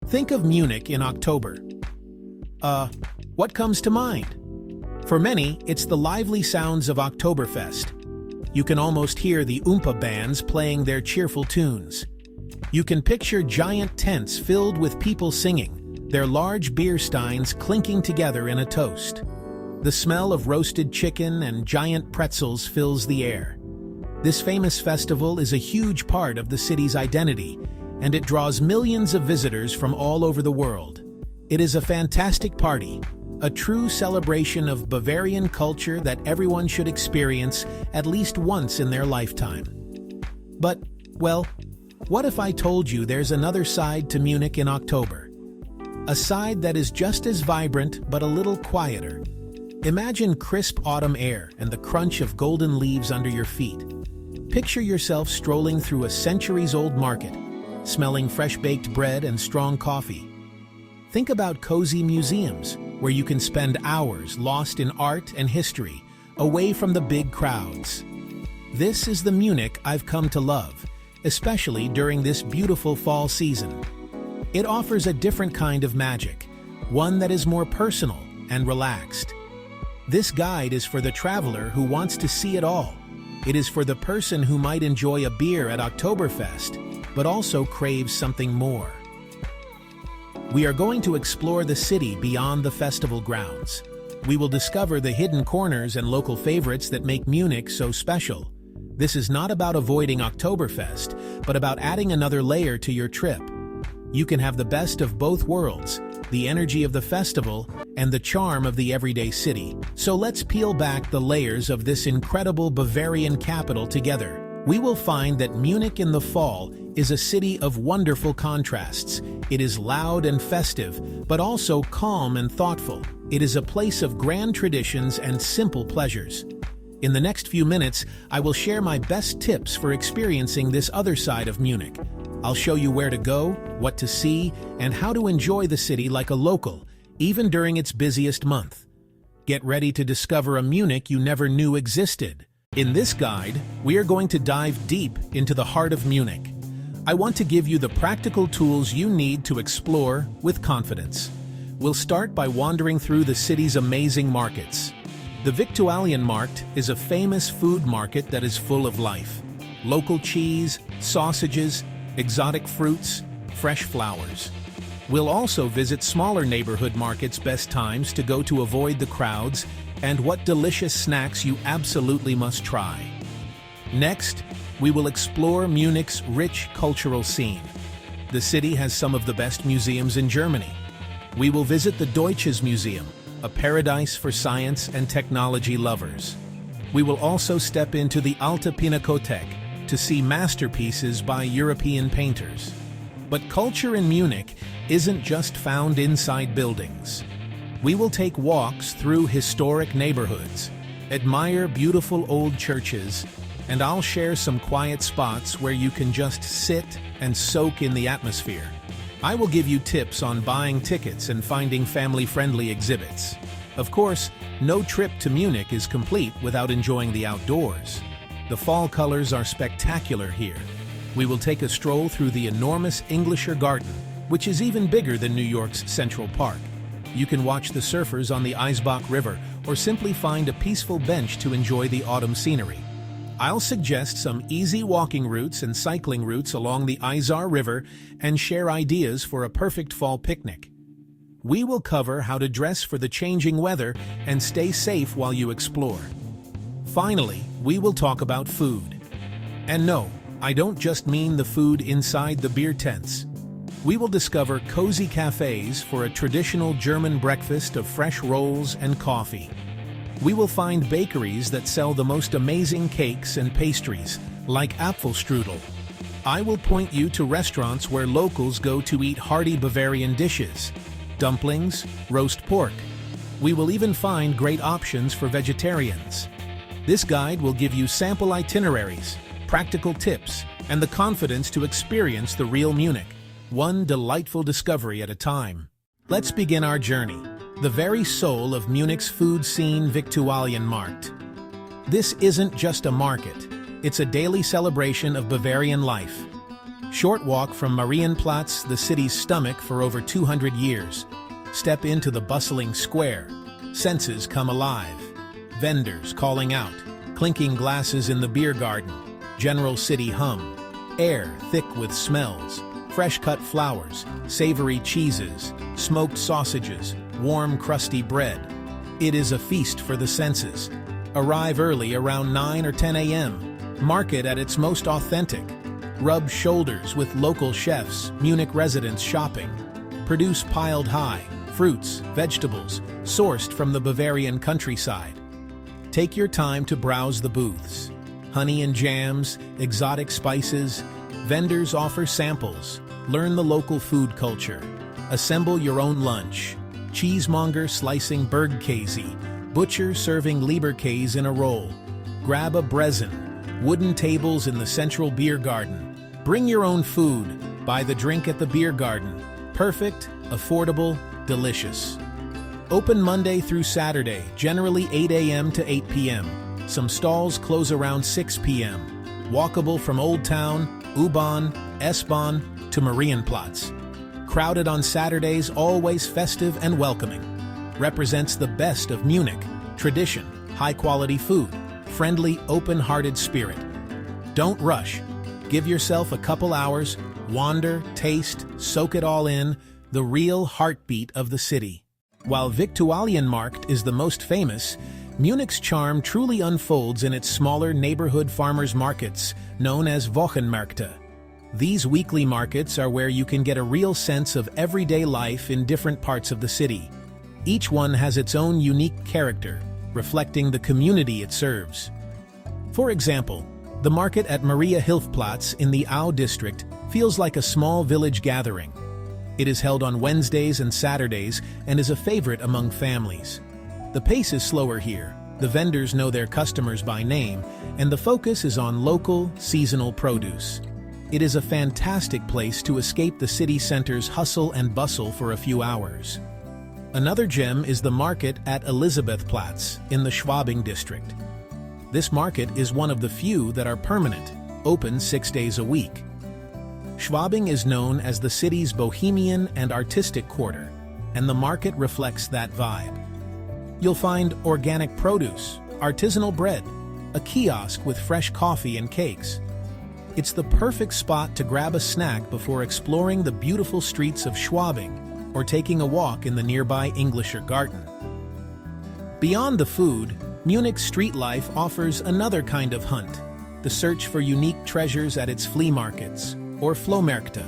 Think of Munich in October. What comes to mind? For many, it's the lively sounds of Oktoberfest. You can almost hear the Oompa bands playing their cheerful tunes. You can picture giant tents filled with people singing, their large beer steins clinking together in a toast. The smell of roasted chicken and giant pretzels fills the air. This famous festival is a huge part of the city's identity, and it draws millions of visitors from all over the world. It is a fantastic party, a true celebration of Bavarian culture that everyone should experience at least once in their lifetime. But, well, what if I told you there's another side to Munich in October? A side that is just as vibrant but a little quieter. Imagine crisp autumn air and the crunch of golden leaves under your feet. Picture yourself strolling through a centuries-old market, smelling fresh-baked bread and strong coffee. Think about cozy museums, where you can spend hours lost in art and history, away from the big crowds. This is the Munich I've come to love, especially during this beautiful fall season. It offers a different kind of magic, one that is more personal and relaxed. This guide is for the traveler who wants to see it all. It is for the person who might enjoy a beer at Oktoberfest, but also craves something more. We are going to explore the city beyond the festival grounds. We will discover the hidden corners and local favorites that make Munich so special. This is not about avoiding Oktoberfest, but about adding another layer to your trip. You can have the best of both worlds, the energy of the festival and the charm of the everyday city. So let's peel back the layers of this incredible Bavarian capital together. We will find that Munich in the fall is a city of wonderful contrasts. It is loud and festive, but also calm and thoughtful. It is a place of grand traditions and simple pleasures. In the next few minutes, I will share my best tips for experiencing this other side of Munich. I'll show you where to go, what to see, and how to enjoy the city like a local, even during its busiest month. Get ready to discover a Munich you never knew existed. In this guide, we are going to dive deep into the heart of Munich. I want to give you the practical tools you need to explore with confidence. We'll start by wandering through the city's amazing markets. The Viktualienmarkt is a famous food market that is full of life. Local cheese, sausages, exotic fruits, fresh flowers. We'll also visit smaller neighborhood markets' best times to go to avoid the crowds and what delicious snacks you absolutely must try. Next, we will explore Munich's rich cultural scene. The city has some of the best museums in Germany. We will visit the Deutsches Museum, a paradise for science and technology lovers. We will also step into the Alte Pinakothek to see masterpieces by European painters. But culture in Munich isn't just found inside buildings. We will take walks through historic neighborhoods, admire beautiful old churches, and I'll share some quiet spots where you can just sit and soak in the atmosphere. I will give you tips on buying tickets and finding family-friendly exhibits. Of course, no trip to Munich is complete without enjoying the outdoors. The fall colors are spectacular here. We will take a stroll through the enormous Englischer Garden, which is even bigger than New York's Central Park. You can watch the surfers on the Eisbach River or simply find a peaceful bench to enjoy the autumn scenery. I'll suggest some easy walking routes and cycling routes along the Isar River and share ideas for a perfect fall picnic. We will cover how to dress for the changing weather and stay safe while you explore. Finally, we will talk about food. And no, I don't just mean the food inside the beer tents. We will discover cozy cafes for a traditional German breakfast of fresh rolls and coffee. We will find bakeries that sell the most amazing cakes and pastries, like Apfelstrudel. I will point you to restaurants where locals go to eat hearty Bavarian dishes, dumplings, roast pork. We will even find great options for vegetarians. This guide will give you sample itineraries, practical tips, and the confidence to experience the real Munich, one delightful discovery at a time. Let's begin our journey. The very soul of Munich's food scene, Viktualienmarkt. This isn't just a market, it's a daily celebration of Bavarian life. Short walk from Marienplatz, the city's stomach for over 200 years. Step into the bustling square. Senses come alive. Vendors calling out. Clinking glasses in the beer garden. General city hum. Air thick with smells. Fresh-cut flowers, savory cheeses, smoked sausages, warm crusty bread. It is a feast for the senses. Arrive early around 9 or 10 a.m. Market at its most authentic. Rub shoulders with local chefs, Munich residents shopping. Produce piled high, fruits, vegetables, sourced from the Bavarian countryside. Take your time to browse the booths. Honey and jams, exotic spices. Vendors offer samples. Learn the local food culture. Assemble your own lunch. Cheesemonger slicing Bergkäse. Butcher serving Leberkäse in a roll. Grab a Brezen. Wooden tables in the central beer garden. Bring your own food. Buy the drink at the beer garden. Perfect, affordable, delicious. Open Monday through Saturday, generally 8 a.m. to 8 p.m. Some stalls close around 6 p.m. Walkable from Old Town, U-Bahn, S-Bahn to Marienplatz. Crowded on Saturdays, always festive and welcoming. Represents the best of Munich, tradition, high-quality food, friendly, open-hearted spirit. Don't rush. Give yourself a couple hours, wander, taste, soak it all in, the real heartbeat of the city. While Viktualienmarkt is the most famous, Munich's charm truly unfolds in its smaller neighborhood farmers' markets, known as Wochenmärkte. These weekly markets are where you can get a real sense of everyday life in different parts of the city. Each one has its own unique character, reflecting the community it serves. For example, the market at Maria Hilfplatz in the Au district feels like a small village gathering. It is held on Wednesdays and Saturdays and is a favorite among families. The pace is slower here, the vendors know their customers by name, and the focus is on local, seasonal produce. It is a fantastic place to escape the city center's hustle and bustle for a few hours. Another gem is the market at Elisabethplatz in the Schwabing district. This market is one of the few that are permanent, open 6 days a week. Schwabing is known as the city's bohemian and artistic quarter, and the market reflects that vibe. You'll find organic produce, artisanal bread, a kiosk with fresh coffee and cakes. It's the perfect spot to grab a snack before exploring the beautiful streets of Schwabing or taking a walk in the nearby Englischer Garten. Beyond the food, Munich's street life offers another kind of hunt, the search for unique treasures at its flea markets, or Flohmärkte.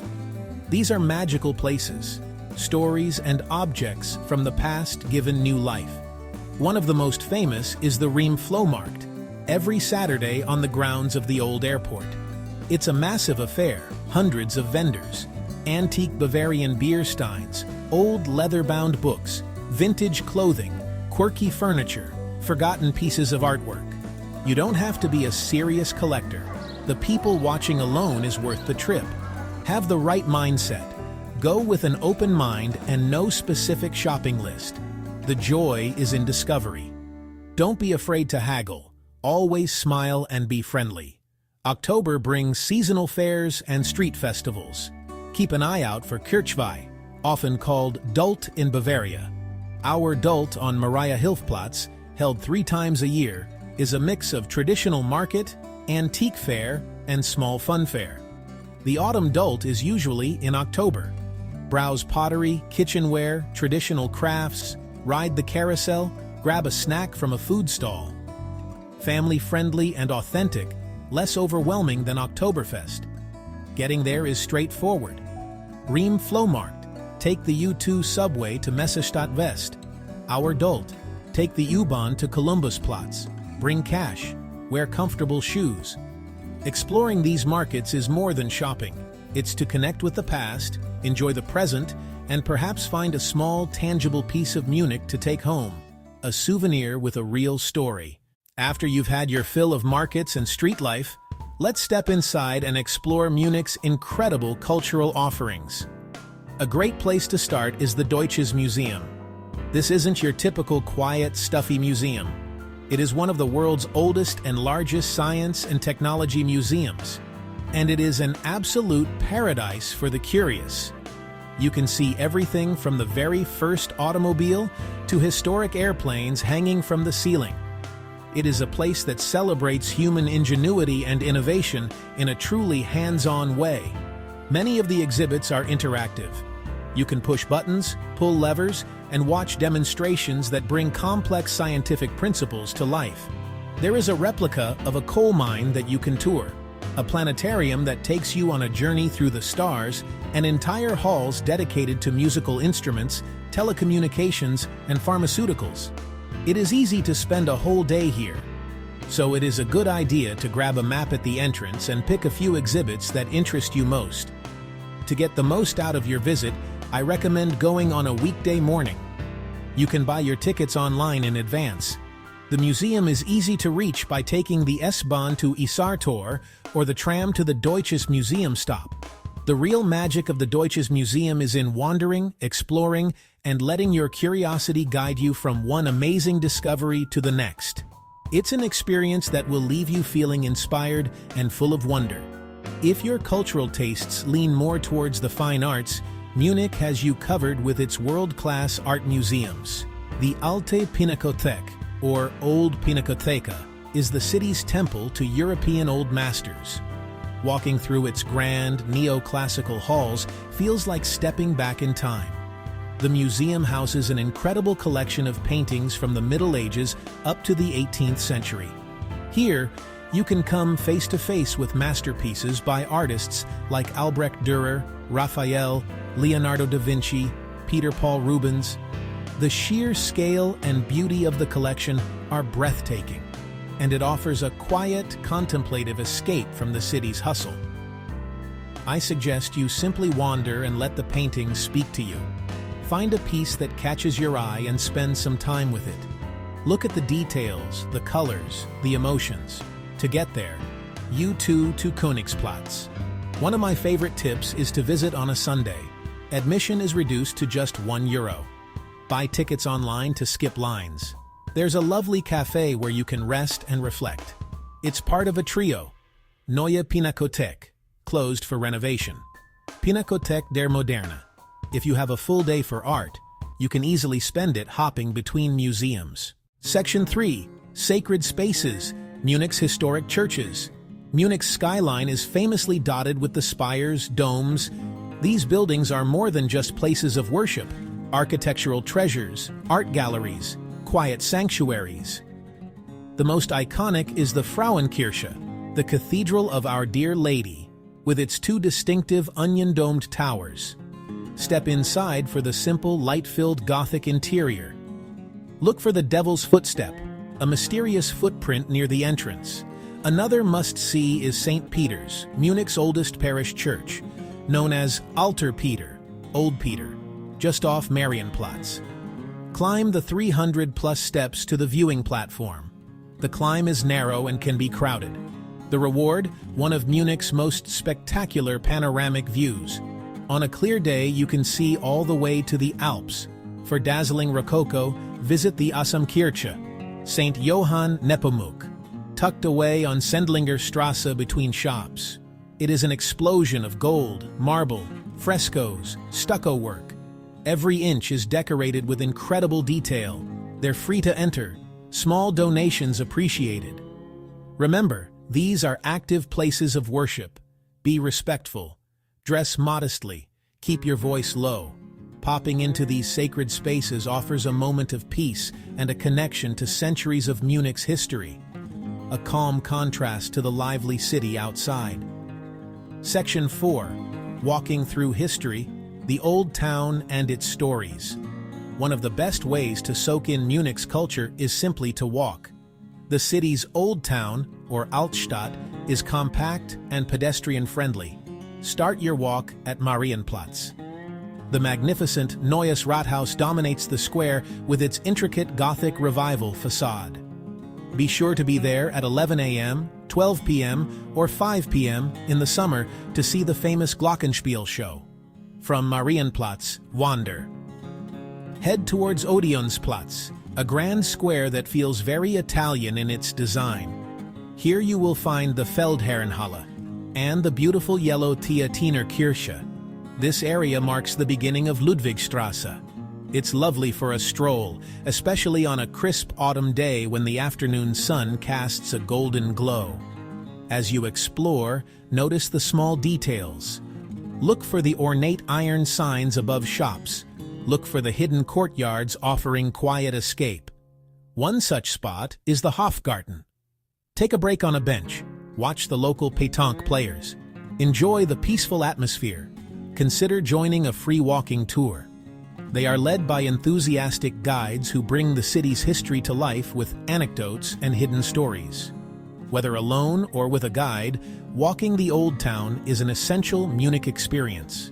These are magical places, stories and objects from the past given new life. One of the most famous is the Riem Flohmarkt, every Saturday on the grounds of the old airport. It's a massive affair, hundreds of vendors, antique Bavarian beer steins, old leather-bound books, vintage clothing, quirky furniture, forgotten pieces of artwork. You don't have to be a serious collector. The people watching alone is worth the trip. Have the right mindset. Go with an open mind and no specific shopping list. The joy is in discovery. Don't be afraid to haggle. Always smile and be friendly. October brings seasonal fairs and street festivals. Keep an eye out for Kirchweih, often called Dult in Bavaria. Our Dult on Maria Hilfplatz, held 3 times a year, is a mix of traditional market, antique fair, and small fun fair. The autumn Dult is usually in October. Browse pottery, kitchenware, traditional crafts, ride the carousel, grab a snack from a food stall. Family-friendly and authentic, less overwhelming than Oktoberfest. Getting there is straightforward. Riem Flohmarkt, take the U2 subway to Messestadt West. Our Dult, take the U-Bahn to Kolumbusplatz. Bring cash, wear comfortable shoes. Exploring these markets is more than shopping. It's to connect with the past, enjoy the present, and perhaps find a small, tangible piece of Munich to take home. A souvenir with a real story. After you've had your fill of markets and street life, let's step inside and explore Munich's incredible cultural offerings. A great place to start is the Deutsches Museum. This isn't your typical quiet, stuffy museum. It is one of the world's oldest and largest science and technology museums. and it is an absolute paradise for the curious. You can see everything from the very first automobile to historic airplanes hanging from the ceiling. It is a place that celebrates human ingenuity and innovation in a truly hands-on way. Many of the exhibits are interactive. You can push buttons, pull levers, and watch demonstrations that bring complex scientific principles to life. There is a replica of a coal mine that you can tour, a planetarium that takes you on a journey through the stars, and entire halls dedicated to musical instruments, telecommunications, and pharmaceuticals. It is easy to spend a whole day here, so it is a good idea to grab a map at the entrance and pick a few exhibits that interest you most. To get the most out of your visit, I recommend going on a weekday morning. You can buy your tickets online in advance. The museum is easy to reach by taking the S-Bahn to Isartor or the tram to the Deutsches Museum stop. The real magic of the Deutsches Museum is in wandering, exploring, and letting your curiosity guide you from one amazing discovery to the next. It's an experience that will leave you feeling inspired and full of wonder. If your cultural tastes lean more towards the fine arts, Munich has you covered with its world-class art museums. The Alte Pinakothek, or Old Pinakotheka, is the city's temple to European old masters. Walking through its grand, neoclassical halls feels like stepping back in time. The museum houses an incredible collection of paintings from the Middle Ages up to the 18th century. Here, you can come face-to-face with masterpieces by artists like Albrecht Dürer, Raphael, Leonardo da Vinci, Peter Paul Rubens. The sheer scale and beauty of the collection are breathtaking, and it offers a quiet, contemplative escape from the city's hustle. I suggest you simply wander and let the paintings speak to you. Find a piece that catches your eye and spend some time with it. Look at the details, the colors, the emotions. To get there, you too to Königsplatz. One of my favorite tips is to visit on a Sunday. Admission is reduced to just €1. Buy tickets online to skip lines. There's a lovely cafe where you can rest and reflect. It's part of a trio. Neue Pinakothek, closed for renovation. Pinakothek der Moderne. If you have a full day for art, you can easily spend it hopping between museums. Section 3. Sacred Spaces, Munich's historic churches. Munich's skyline is famously dotted with the spires, domes. These buildings are more than just places of worship. Architectural treasures, art galleries, quiet sanctuaries. The most iconic is the Frauenkirche, the Cathedral of Our Dear Lady, with its two distinctive onion-domed towers. Step inside for the simple, light-filled Gothic interior. Look for the Devil's Footstep, a mysterious footprint near the entrance. Another must-see is St. Peter's, Munich's oldest parish church, known as Alter Peter, Old Peter, just off Marienplatz. Climb the 300-plus steps to the viewing platform. The climb is narrow and can be crowded. The reward, one of Munich's most spectacular panoramic views. On a clear day, you can see all the way to the Alps. For dazzling Rococo, visit the Assamkirche, St. Johann Nepomuk, tucked away on Sendlinger Strasse between shops. It is an explosion of gold, marble, frescoes, stucco work. Every inch is decorated with incredible detail. They're free to enter, small donations appreciated. Remember, these are active places of worship. Be respectful. Dress modestly. Keep your voice low. Popping into these sacred spaces offers a moment of peace and a connection to centuries of Munich's history. A calm contrast to the lively city outside. Section 4. Walking through history, the Old Town and its stories. One of the best ways to soak in Munich's culture is simply to walk. The city's Old Town, or Altstadt, is compact and pedestrian-friendly. Start your walk at Marienplatz. The magnificent Neues Rathaus dominates the square with its intricate Gothic Revival facade. Be sure to be there at 11 a.m., 12 p.m., or 5 p.m. in the summer to see the famous Glockenspiel show. From Marienplatz, wander. Head towards Odeonsplatz, a grand square that feels very Italian in its design. Here you will find the Feldherrenhalle, and the beautiful yellow Theatiner Kirche. This area marks the beginning of Ludwigstrasse. It's lovely for a stroll, especially on a crisp autumn day when the afternoon sun casts a golden glow. As you explore, notice the small details. Look for the ornate iron signs above shops. Look for the hidden courtyards offering quiet escape. One such spot is the Hofgarten. Take a break on a bench. Watch the local pétanque players. Enjoy the peaceful atmosphere. Consider joining a free walking tour. They are led by enthusiastic guides who bring the city's history to life with anecdotes and hidden stories. Whether alone or with a guide, walking the Old Town is an essential Munich experience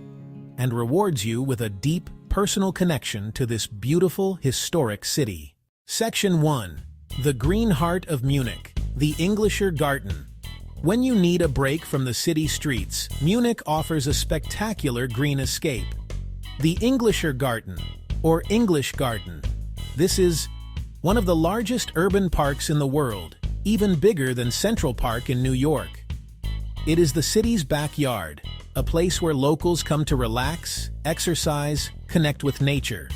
and rewards you with a deep, personal connection to this beautiful, historic city. Section 1. The Green Heart of Munich, the Englischer Garten. When you need a break from the city streets, Munich offers a spectacular green escape. The Englischer Garten, or English Garden. This is one of the largest urban parks in the world, even bigger than Central Park in New York. It is the city's backyard, a place where locals come to relax, exercise, connect with nature.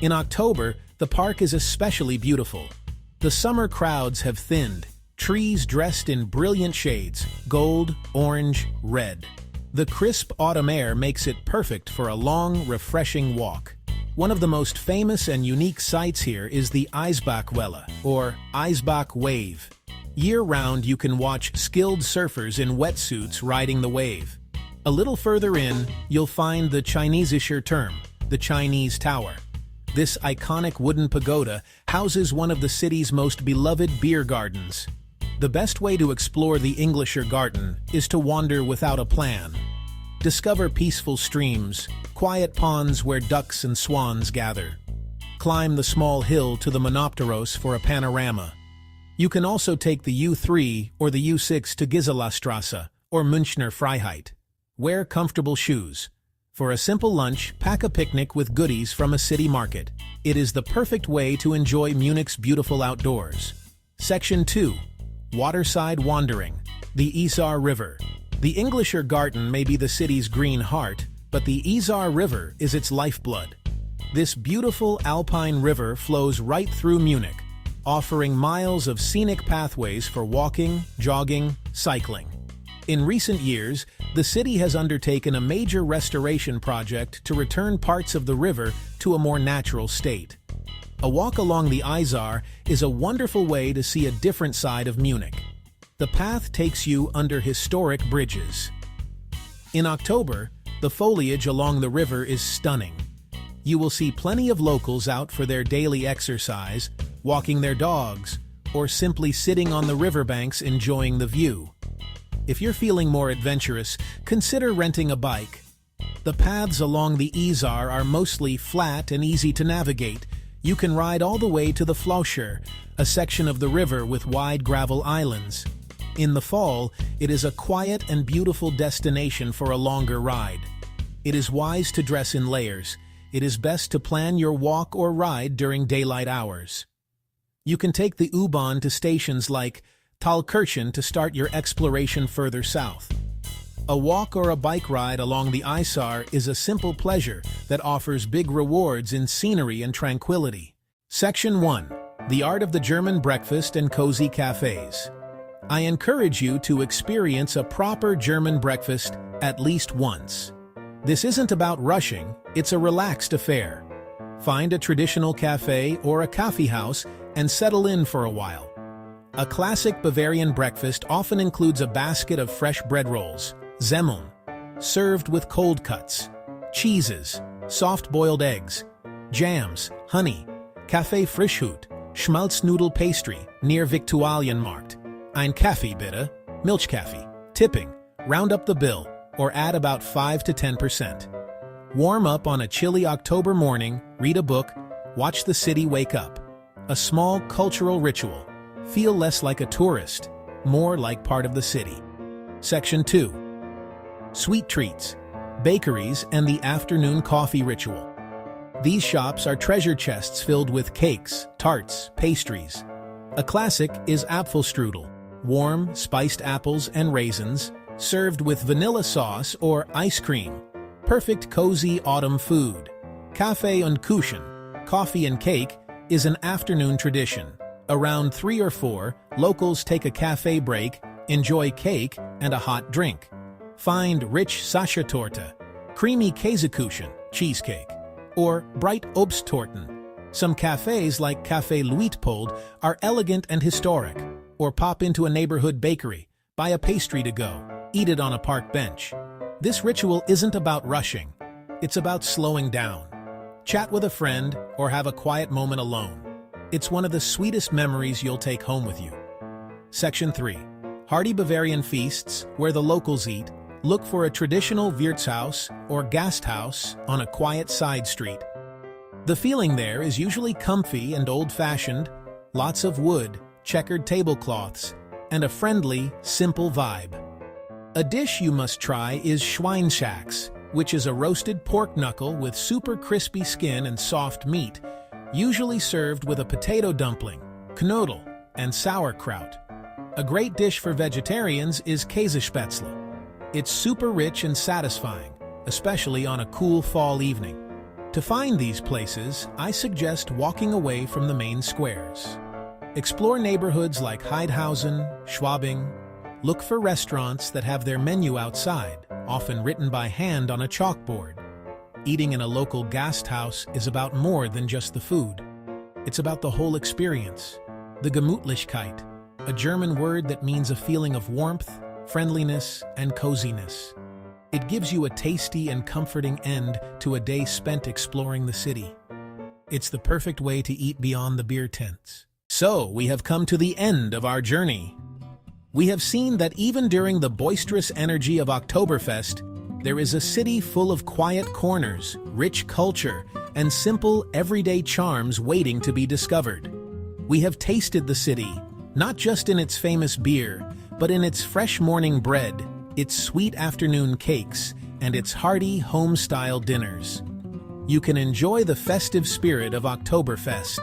In October, the park is especially beautiful. The summer crowds have thinned, trees dressed in brilliant shades, gold, orange, red. The crisp autumn air makes it perfect for a long, refreshing walk. One of the most famous and unique sights here is the Eisbachwelle, or Eisbach Wave. Year-round, you can watch skilled surfers in wetsuits riding the wave. A little further in, you'll find the Chinesischer Turm, the Chinese Tower. This iconic wooden pagoda houses one of the city's most beloved beer gardens. The best way to explore the Englischer Garten is to wander without a plan. Discover peaceful streams, quiet ponds where ducks and swans gather. Climb the small hill to the Monopteros for a panorama. You can also take the U3 or the U6 to Giselastrasse or Münchner Freiheit. Wear comfortable shoes. For a simple lunch, pack a picnic with goodies from a city market. It is the perfect way to enjoy Munich's beautiful outdoors. Section 2. Waterside Wandering, the Isar River. The Englischer Garten may be the city's green heart, but the Isar River is its lifeblood. This beautiful alpine river flows right through Munich, offering miles of scenic pathways for walking, jogging, cycling. In recent years, the city has undertaken a major restoration project to return parts of the river to a more natural state. A walk along the Isar is a wonderful way to see a different side of Munich. The path takes you under historic bridges. In October, the foliage along the river is stunning. You will see plenty of locals out for their daily exercise, walking their dogs, or simply sitting on the riverbanks enjoying the view. If you're feeling more adventurous, consider renting a bike. The paths along the Isar are mostly flat and easy to navigate. You can ride all the way to the Flauscher, a section of the river with wide gravel islands. In the fall, it is a quiet and beautiful destination for a longer ride. It is wise to dress in layers. It is best to plan your walk or ride during daylight hours. You can take the U-Bahn to stations like Thalkirchen to start your exploration further south. A walk or a bike ride along the Isar is a simple pleasure that offers big rewards in scenery and tranquility. Section 1. The Art of the German Breakfast and Cozy Cafes. I encourage you to experience a proper German breakfast at least once. This isn't about rushing, it's a relaxed affair. Find a traditional cafe or a coffee house and settle in for a while. A classic Bavarian breakfast often includes a basket of fresh bread rolls, Semmeln, served with cold cuts, cheeses, soft-boiled eggs, jams, honey, Kaffee Frischhut, Schmalznudel pastry near Viktualienmarkt, ein Kaffee bitte, Milchkaffee, tipping, round up the bill, or add about 5 to 10%. Warm up on a chilly October morning, read a book, watch the city wake up. A small cultural ritual. Feel less like a tourist, more like part of the city. Section 2. Sweet treats, bakeries, and the afternoon coffee ritual. These shops are treasure chests filled with cakes, tarts, pastries. A classic is Apfelstrudel, warm, spiced apples and raisins, served with vanilla sauce or ice cream. Perfect cozy autumn food. Kaffee und Kuchen, coffee and cake, is an afternoon tradition. Around 3 or 4, locals take a cafe break, enjoy cake and a hot drink. Find rich Sachertorte, creamy Käsekuchen, cheesecake, or bright Obsttorten. Some cafes like Café Luitpold are elegant and historic, or pop into a neighborhood bakery, buy a pastry to go, eat it on a park bench. This ritual isn't about rushing, it's about slowing down. Chat with a friend or have a quiet moment alone. It's one of the sweetest memories you'll take home with you. Section 3. Hearty Bavarian feasts, where the locals eat. Look for a traditional Wirtshaus or Gasthaus on a quiet side street. The feeling there is usually comfy and old-fashioned, lots of wood, checkered tablecloths, and a friendly, simple vibe. A dish you must try is Schweinshax, which is a roasted pork knuckle with super crispy skin and soft meat, usually served with a potato dumpling, knödel, and sauerkraut. A great dish for vegetarians is Käsespätzle. It's super rich and satisfying, especially on a cool fall evening. To find these places, I suggest walking away from the main squares. Explore neighborhoods like Heidhausen, Schwabing. Look for restaurants that have their menu outside, often written by hand on a chalkboard. Eating in a local Gasthaus is about more than just the food. It's about the whole experience. The Gemütlichkeit, a German word that means a feeling of warmth, friendliness, and coziness. It gives you a tasty and comforting end to a day spent exploring the city. It's the perfect way to eat beyond the beer tents. So, we have come to the end of our journey. We have seen that even during the boisterous energy of Oktoberfest, there is a city full of quiet corners, rich culture, and simple, everyday charms waiting to be discovered. We have tasted the city, not just in its famous beer, but in its fresh morning bread, its sweet afternoon cakes, and its hearty, home-style dinners. You can enjoy the festive spirit of Oktoberfest.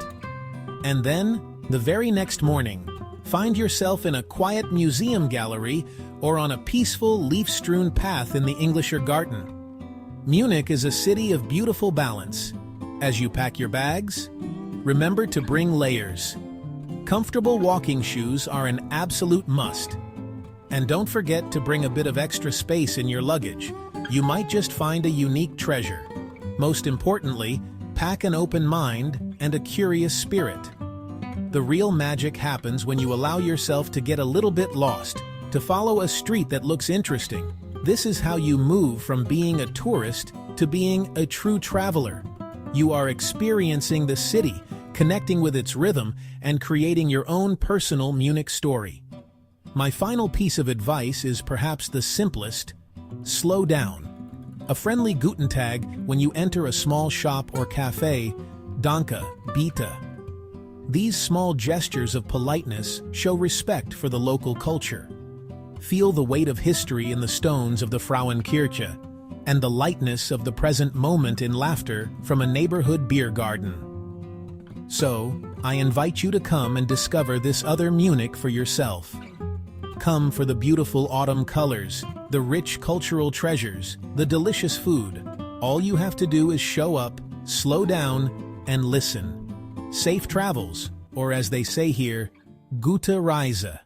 And then, the very next morning, find yourself in a quiet museum gallery or on a peaceful, leaf-strewn path in the Englischer Garten. Munich is a city of beautiful balance. As you pack your bags, remember to bring layers. Comfortable walking shoes are an absolute must. And don't forget to bring a bit of extra space in your luggage. You might just find a unique treasure. Most importantly, pack an open mind and a curious spirit. The real magic happens when you allow yourself to get a little bit lost, to follow a street that looks interesting. This is how you move from being a tourist to being a true traveler. You are experiencing the city, connecting with its rhythm, and creating your own personal Munich story. My final piece of advice is perhaps the simplest: slow down. A friendly Guten Tag when you enter a small shop or cafe, Danke, bitte. These small gestures of politeness show respect for the local culture. Feel the weight of history in the stones of the Frauenkirche, and the lightness of the present moment in laughter from a neighborhood beer garden. So, I invite you to come and discover this other Munich for yourself. Come for the beautiful autumn colors, the rich cultural treasures, the delicious food. All you have to do is show up, slow down, and listen. Safe travels, or as they say here, Gute Reise.